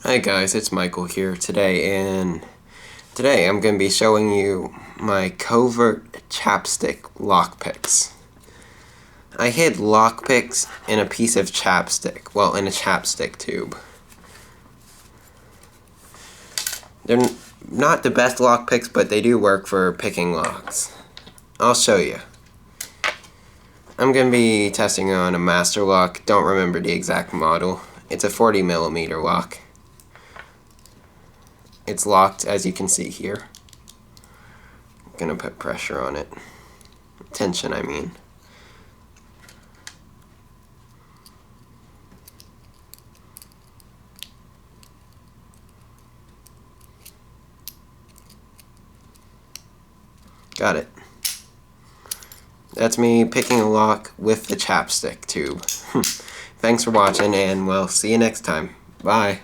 Hi guys, it's Michael here today I'm going to be showing you my covert chapstick lockpicks. I hid lockpicks in a piece of chapstick, well, in a chapstick tube. They're not the best lockpicks, but they do work for picking locks. I'll show you. I'm going to be testing on a master lock, don't remember the exact model. It's a 40mm lock. It's locked, as you can see here. I'm gonna put pressure on it. Tension, I mean. Got it. That's me picking a lock with the chapstick tube. Thanks for watching, and we'll see you next time. Bye.